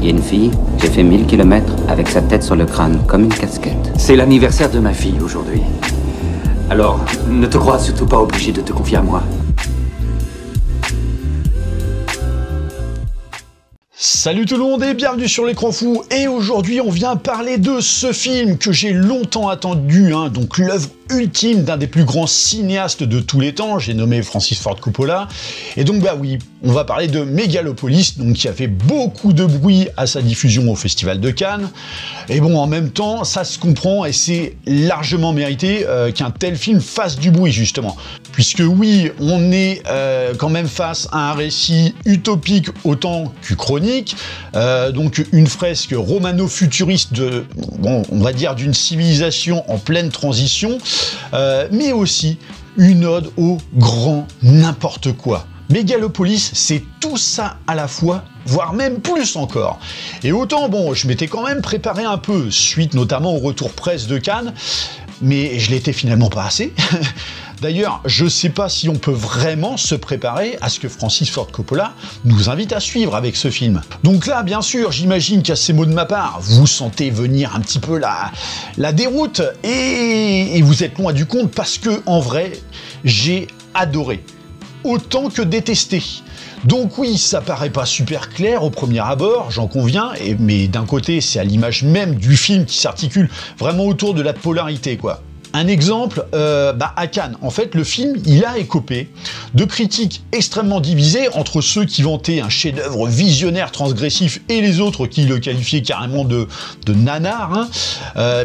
Il y a une fille, j'ai fait 1000 kilomètres avec sa tête sur le crâne, comme une casquette. C'est l'anniversaire de ma fille aujourd'hui. Alors, ne te crois surtout pas obligé de te confier à moi. Salut tout le monde et bienvenue sur l'écran fou. Et aujourd'hui on vient parler de ce film que j'ai longtemps attendu, donc l'œuvre ultime d'un des plus grands cinéastes de tous les temps, j'ai nommé Francis Ford Coppola. Et donc bah oui, on va parler de Megalopolis, donc qui a fait beaucoup de bruit à sa diffusion au Festival de Cannes. Et bon, en même temps, ça se comprend et c'est largement mérité qu'un tel film fasse du bruit justement. Puisque oui, on est quand même face à un récit utopique autant qu'uchronique, donc une fresque romano-futuriste de, bon, on va dire d'une civilisation en pleine transition, mais aussi une ode au grand n'importe quoi. Megalopolis, c'est tout ça à la fois, voire même plus encore. Et autant, bon, je m'étais quand même préparé un peu, suite notamment au retour presse de Cannes, mais je l'étais finalement pas assez. D'ailleurs, je sais pas si on peut vraiment se préparer à ce que Francis Ford Coppola nous invite à suivre avec ce film. Donc là, bien sûr, j'imagine qu'à ces mots de ma part, vous sentez venir un petit peu la déroute et vous êtes loin du compte parce que, en vrai, j'ai adoré. Autant que détesté. Donc oui, ça paraît pas super clair au premier abord, j'en conviens, mais d'un côté, c'est à l'image même du film qui s'articule vraiment autour de la polarité, quoi. Un exemple, à Cannes, en fait, le film, il a écopé de critiques extrêmement divisées entre ceux qui vantaient un chef-d'œuvre visionnaire transgressif et les autres qui le qualifiaient carrément de nanar.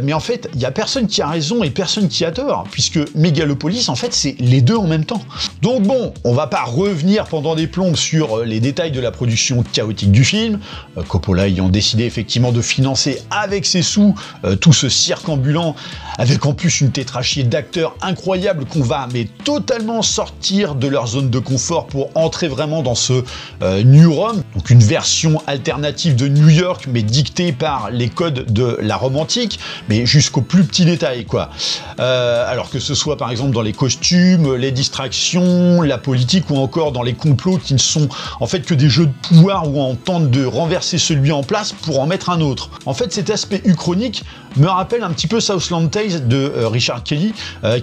Mais en fait, il n'y a personne qui a raison et personne qui a tort, puisque Megalopolis, en fait, c'est les deux en même temps. Donc bon, on va pas revenir pendant des plombes sur les détails de la production chaotique du film, Coppola ayant décidé effectivement de financer avec ses sous tout ce cirque ambulant, avec en plus une tétrachie d'acteurs incroyables qu'on va mais totalement sortir de leur zone de confort pour entrer vraiment dans ce New Rome, donc une version alternative de New York mais dictée par les codes de la Rome antique, mais jusqu'aux plus petits détails quoi. Alors que ce soit par exemple dans les costumes, les distractions, la politique ou encore dans les complots qui ne sont en fait que des jeux de pouvoir où on tente de renverser celui en place pour en mettre un autre. En fait cet aspect uchronique me rappelle un petit peu Southland Tales de Richard Kelly,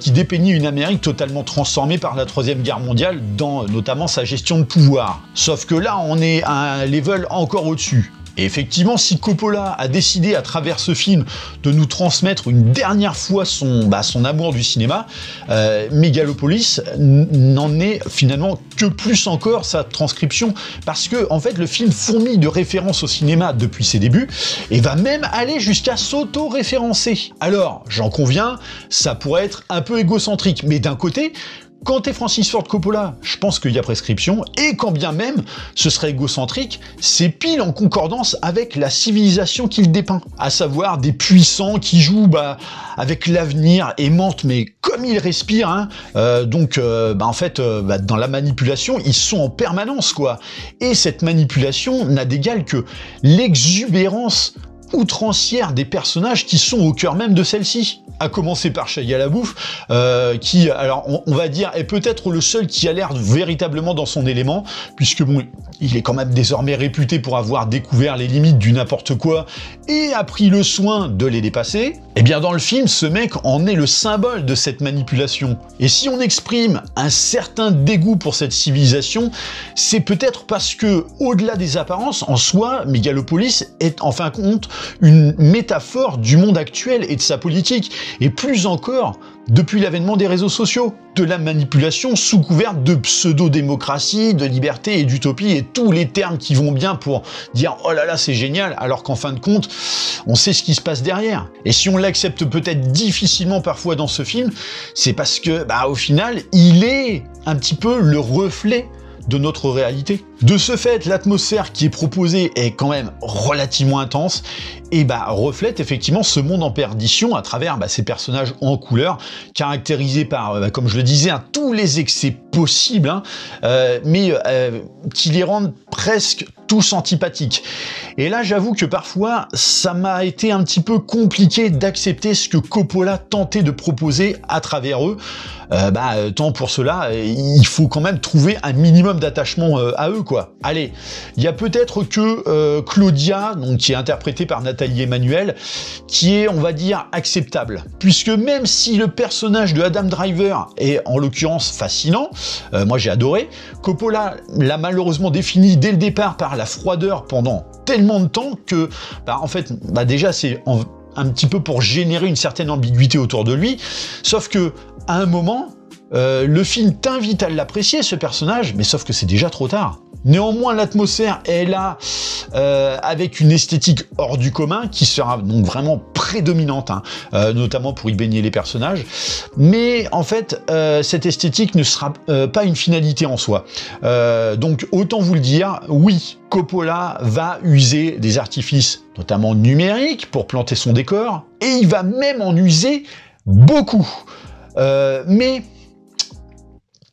qui dépeignait une Amérique totalement transformée par la Troisième Guerre mondiale, dans notamment sa gestion de pouvoir. Sauf que là, on est à un level encore au-dessus. Et effectivement, si Coppola a décidé à travers ce film de nous transmettre une dernière fois son amour du cinéma, Megalopolis n'en est finalement que plus encore sa transcription, parce que en fait le film fourmille de références au cinéma depuis ses débuts et va même aller jusqu'à s'auto-référencer. Alors, j'en conviens, ça pourrait être un peu égocentrique, mais d'un côté, quand t'es Francis Ford Coppola, je pense qu'il y a prescription, et quand bien même ce serait égocentrique, c'est pile en concordance avec la civilisation qu'il dépeint, à savoir des puissants qui jouent avec l'avenir et mentent, mais comme ils respirent, en fait, dans la manipulation, ils sont en permanence, quoi. Et cette manipulation n'a d'égal que l'exubérance outrancière des personnages qui sont au cœur même de celle-ci. À commencer par Shia LaBeouf, qui, alors on va dire, est peut-être le seul qui a l'air véritablement dans son élément, puisque bon, il est quand même désormais réputé pour avoir découvert les limites du n'importe quoi et a pris le soin de les dépasser. Et bien dans le film, ce mec en est le symbole de cette manipulation. Et si on exprime un certain dégoût pour cette civilisation, c'est peut-être parce que, au-delà des apparences, en soi, Megalopolis est en fin de compte une métaphore du monde actuel et de sa politique, et plus encore depuis l'avènement des réseaux sociaux, de la manipulation sous couvert de pseudo-démocratie, de liberté et d'utopie, et tous les termes qui vont bien pour dire « oh là là, c'est génial », alors qu'en fin de compte, on sait ce qui se passe derrière. Et si on l'accepte peut-être difficilement parfois dans ce film, c'est parce que, au final, il est un petit peu le reflet de notre réalité. De ce fait, l'atmosphère qui est proposée est quand même relativement intense et reflète effectivement ce monde en perdition à travers ces personnages en couleur, caractérisés par, comme je le disais, tous les excès possibles, mais qui les rendent presque tous antipathiques. Et là, j'avoue que parfois, ça m'a été un petit peu compliqué d'accepter ce que Coppola tentait de proposer à travers eux. Tant pour cela, il faut quand même trouver un minimum d'attachement à eux, quoi. Allez, il y a peut-être que Claudia, donc qui est interprétée par Nathalie Emmanuel, qui est, on va dire, acceptable. Puisque même si le personnage de Adam Driver est, en l'occurrence, fascinant, moi j'ai adoré, Coppola l'a malheureusement défini dès le départ par la froideur pendant tellement de temps que, en fait, déjà c'est un petit peu pour générer une certaine ambiguïté autour de lui, sauf que à un moment, le film t'invite à l'apprécier, ce personnage, mais sauf que c'est déjà trop tard. Néanmoins, l'atmosphère est là, avec une esthétique hors du commun, qui sera donc vraiment prédominante, notamment pour y baigner les personnages. Mais en fait, cette esthétique ne sera pas une finalité en soi. Donc autant vous le dire, oui, Coppola va user des artifices, notamment numériques, pour planter son décor, et il va même en user beaucoup. Mais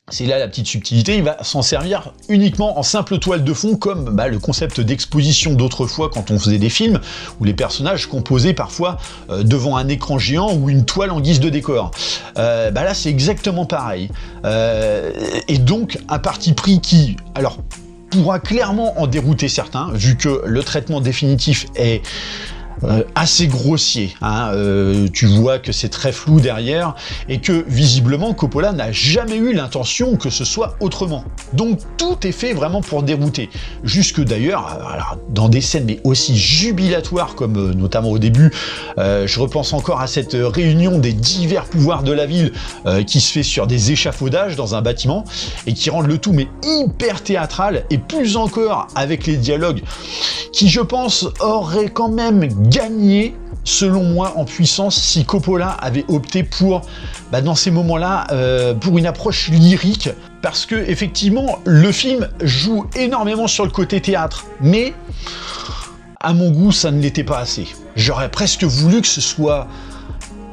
c'est là la petite subtilité, il va s'en servir uniquement en simple toile de fond, comme le concept d'exposition d'autrefois quand on faisait des films, où les personnages composaient parfois devant un écran géant ou une toile en guise de décor. Là c'est exactement pareil. Et donc un parti pris qui, alors, pourra clairement en dérouter certains, vu que le traitement définitif est assez grossier, tu vois que c'est très flou derrière et que visiblement Coppola n'a jamais eu l'intention que ce soit autrement. Donc tout est fait vraiment pour dérouter, jusque d'ailleurs dans des scènes mais aussi jubilatoires comme notamment au début, je repense encore à cette réunion des divers pouvoirs de la ville qui se fait sur des échafaudages dans un bâtiment et qui rendent le tout mais hyper théâtral, et plus encore avec les dialogues qui, je pense, auraient quand même gagné, selon moi, en puissance si Coppola avait opté pour, dans ces moments-là, pour une approche lyrique, parce que effectivement, le film joue énormément sur le côté théâtre, mais à mon goût, ça ne l'était pas assez. J'aurais presque voulu que ce soit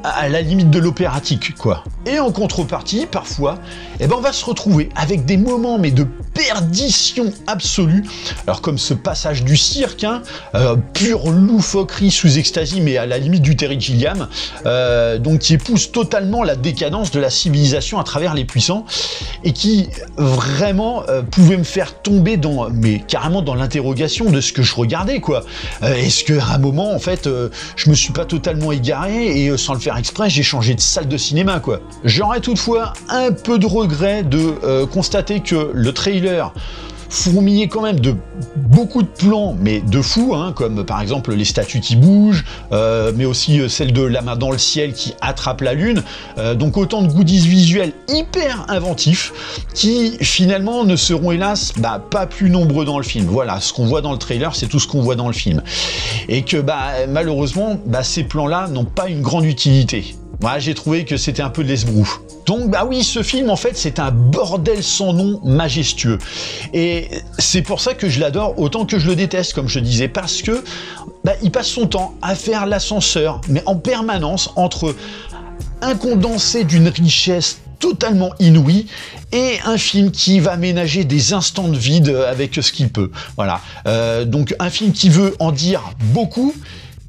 à la limite de l'opératique, quoi. Et en contrepartie, parfois, on va se retrouver avec des moments mais de perdition absolue. Alors comme ce passage du cirque, pure loufoquerie sous extasie, mais à la limite du Terry Gilliam, donc qui épouse totalement la décadence de la civilisation à travers les puissants, et qui vraiment pouvait me faire tomber carrément dans l'interrogation de ce que je regardais, quoi. Est-ce qu'à un moment, en fait, je me suis pas totalement égaré et sans le faire exprès, j'ai changé de salle de cinéma, quoi. J'aurais toutefois un peu de regret de constater que le trailer fourmillait quand même de beaucoup de plans, mais de fou, comme par exemple les statues qui bougent, mais aussi celle de la main dans le ciel qui attrape la lune, donc autant de goodies visuels hyper inventifs, qui finalement ne seront hélas pas plus nombreux dans le film. Voilà, ce qu'on voit dans le trailer, c'est tout ce qu'on voit dans le film. Et que malheureusement, ces plans-là n'ont pas une grande utilité. Moi, j'ai trouvé que c'était un peu de l'esbrouf. Donc, oui, ce film, en fait, c'est un bordel sans nom majestueux. Et c'est pour ça que je l'adore autant que je le déteste, comme je disais, parce que il passe son temps à faire l'ascenseur, mais en permanence, entre un condensé d'une richesse totalement inouïe et un film qui va ménager des instants de vide avec ce qu'il peut. Voilà. Donc, un film qui veut en dire beaucoup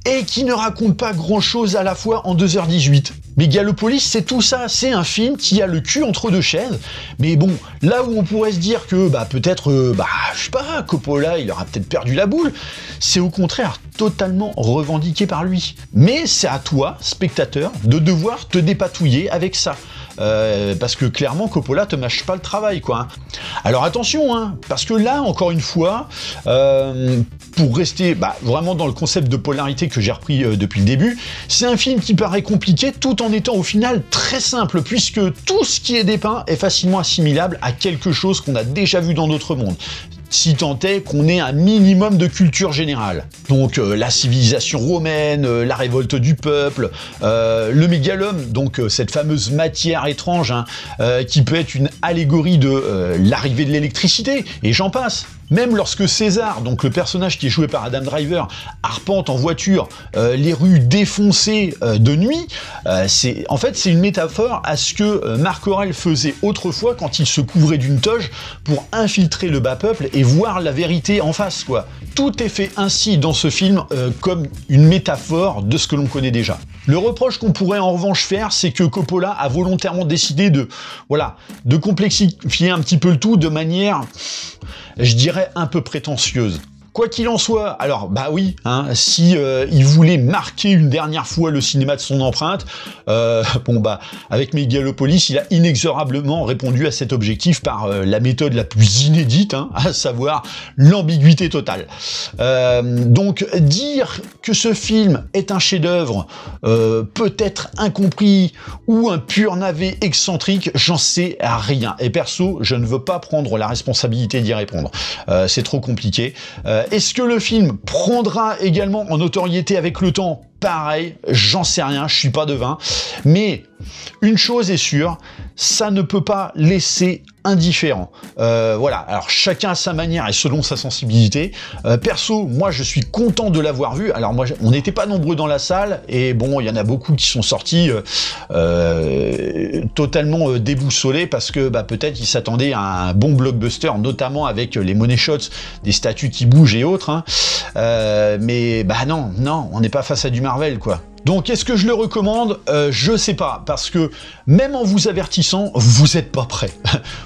et qui ne raconte pas grand-chose à la fois en 2h18. Megalopolis, c'est tout ça, c'est un film qui a le cul entre deux chaises, mais bon, là où on pourrait se dire que peut-être, je sais pas, Coppola, il aura peut-être perdu la boule, c'est au contraire totalement revendiqué par lui. Mais c'est à toi, spectateur, de devoir te dépatouiller avec ça. Parce que clairement Coppola te mâche pas le travail, quoi. Alors attention, parce que là, encore une fois, pour rester vraiment dans le concept de polarité que j'ai repris depuis le début, c'est un film qui paraît compliqué tout en étant au final très simple, puisque tout ce qui est dépeint est facilement assimilable à quelque chose qu'on a déjà vu dans d'autres mondes. si tant est qu'on ait un minimum de culture générale. Donc la civilisation romaine, la révolte du peuple, le mégalome, donc cette fameuse matière étrange hein, qui peut être une allégorie de l'arrivée de l'électricité, et j'en passe. Même lorsque César, donc le personnage qui est joué par Adam Driver, arpente en voiture les rues défoncées de nuit, en fait c'est une métaphore à ce que Marc Aurèle faisait autrefois quand il se couvrait d'une toge pour infiltrer le bas peuple et voir la vérité en face, quoi. Tout est fait ainsi dans ce film comme une métaphore de ce que l'on connaît déjà. Le reproche qu'on pourrait en revanche faire, c'est que Coppola a volontairement décidé de complexifier un petit peu le tout de manière, je dirais, un peu prétentieuse. Quoi qu'il en soit, alors bah oui, hein, si il voulait marquer une dernière fois le cinéma de son empreinte, avec Megalopolis, il a inexorablement répondu à cet objectif par la méthode la plus inédite, hein, à savoir l'ambiguïté totale. Donc dire que ce film est un chef-d'œuvre, peut-être incompris ou un pur navet excentrique, j'en sais rien. Et perso, je ne veux pas prendre la responsabilité d'y répondre. C'est trop compliqué. Est-ce que le film prendra également en notoriété avec le temps? Pareil, j'en sais rien, je suis pas devin. Mais une chose est sûre, ça ne peut pas laisser indifférent. Voilà, alors chacun à sa manière et selon sa sensibilité. Perso, moi je suis content de l'avoir vu. Alors moi, on n'était pas nombreux dans la salle et bon, il y en a beaucoup qui sont sortis totalement déboussolés parce que peut-être ils s'attendaient à un bon blockbuster, notamment avec les money shots, des statues qui bougent et autres. Hein. Mais non, on n'est pas face à du Marvel, quoi. Donc, est-ce que je le recommande? Je sais pas, parce que même en vous avertissant, vous êtes pas prêt.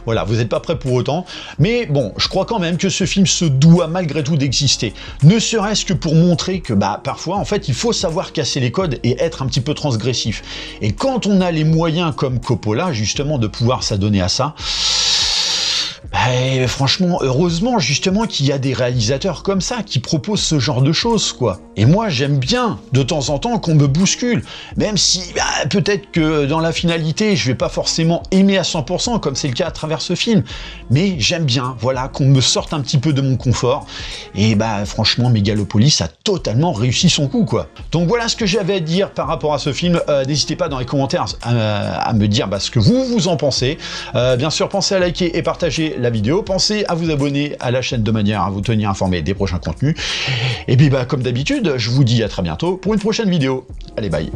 Voilà, vous n'êtes pas prêt pour autant. Mais bon, je crois quand même que ce film se doit malgré tout d'exister. Ne serait-ce que pour montrer que parfois, en fait, il faut savoir casser les codes et être un petit peu transgressif. Et quand on a les moyens comme Coppola, justement, de pouvoir s'adonner à ça, franchement, heureusement justement qu'il y a des réalisateurs comme ça qui proposent ce genre de choses, quoi. Et moi, j'aime bien de temps en temps qu'on me bouscule, même si peut-être que dans la finalité, je vais pas forcément aimer à 100%, comme c'est le cas à travers ce film, mais j'aime bien, voilà, qu'on me sorte un petit peu de mon confort. Et franchement, Megalopolis a totalement réussi son coup, quoi. Donc voilà ce que j'avais à dire par rapport à ce film. N'hésitez pas dans les commentaires à me dire ce que vous en pensez. Bien sûr, pensez à liker et partager la vidéo, pensez à vous abonner à la chaîne de manière à vous tenir informé des prochains contenus. Et puis comme d'habitude, je vous dis à très bientôt pour une prochaine vidéo. Allez, bye.